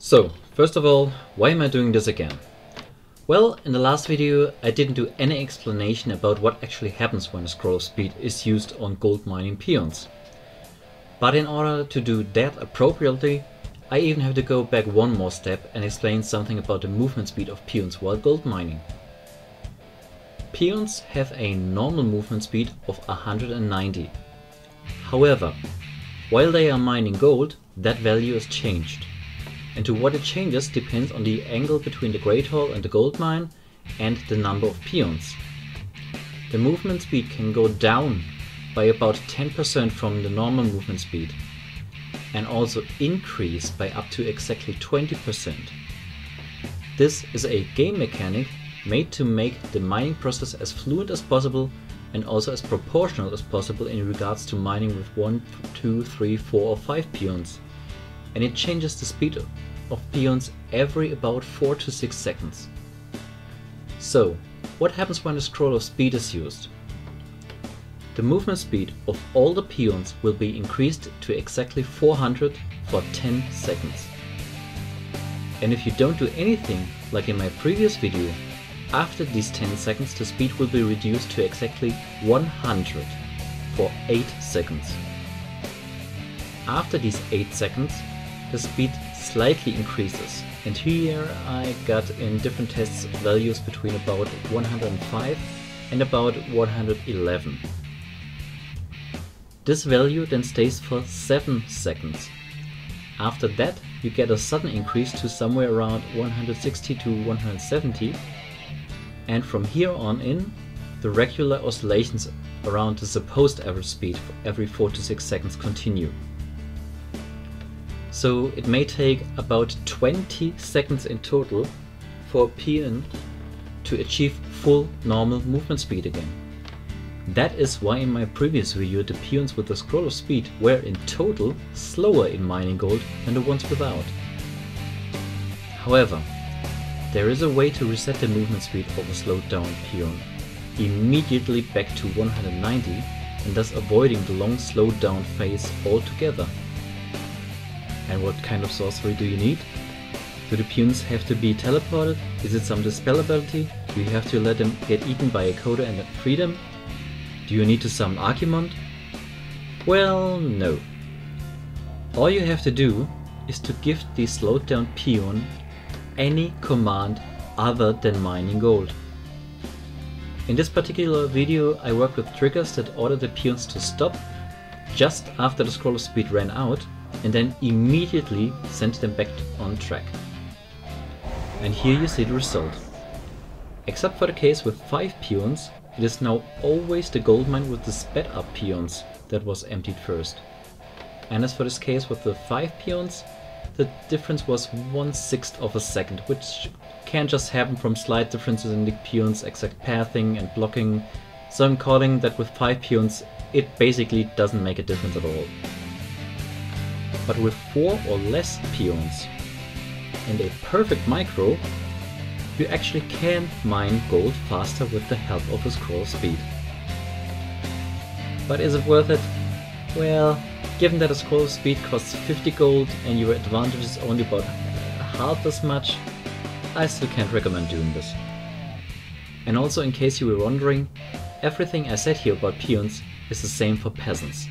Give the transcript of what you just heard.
So, first of all, why am I doing this again? Well, in the last video I didn't do any explanation about what actually happens when a scroll of speed is used on gold mining peons. But in order to do that appropriately, I even have to go back one more step and explain something about the movement speed of peons while gold mining. Peons have a normal movement speed of 190. However, while they are mining gold, that value is changed. And to what it changes depends on the angle between the great hall and the gold mine and the number of peons. The movement speed can go down by about 10% from the normal movement speed and also increase by up to exactly 20%. This is a game mechanic made to make the mining process as fluid as possible and also as proportional as possible in regards to mining with 1, 2, 3, 4 or 5 peons. And it changes the speed of peons every about 4 to 6 seconds. So, what happens when a scroll of speed is used? The movement speed of all the peons will be increased to exactly 400 for 10 seconds. And if you don't do anything, like in my previous video, after these 10 seconds the speed will be reduced to exactly 100 for 8 seconds. After these 8 seconds, the speed slightly increases, and here I got in different tests values between about 105 and about 111. This value then stays for 7 seconds. After that you get a sudden increase to somewhere around 160 to 170, and from here on in the regular oscillations around the supposed average speed for every 4 to 6 seconds continue. So it may take about 20 seconds in total for a peon to achieve full normal movement speed again. That is why in my previous video the peons with the scroll of speed were in total slower in mining gold than the ones without. However, there is a way to reset the movement speed of a slowed down peon immediately back to 190 and thus avoiding the long slowed down phase altogether. And what kind of sorcery do you need? Do the peons have to be teleported? Is it some dispel ability? Do you have to let them get eaten by a coda and then free them? Do you need to summon Archimond? Well, no. All you have to do is to give the slowed down peon any command other than mining gold. In this particular video I worked with triggers that order the peons to stop just after the scroll of speed ran out and then immediately sent them back on track. And here you see the result. Except for the case with 5 peons, it is now always the gold mine with the sped up peons that was emptied first. And as for this case with the 5 peons, the difference was 1/6 of a second, which can just happen from slight differences in the peons' exact pathing and blocking, so I'm calling that with 5 peons it basically doesn't make a difference at all. But with 4 or less peons and a perfect micro, you actually can mine gold faster with the help of a scroll of speed. But is it worth it? Well, given that a scroll of speed costs 50 gold and your advantage is only about half as much, I still can't recommend doing this. And also, in case you were wondering, everything I said here about peons is the same for peasants.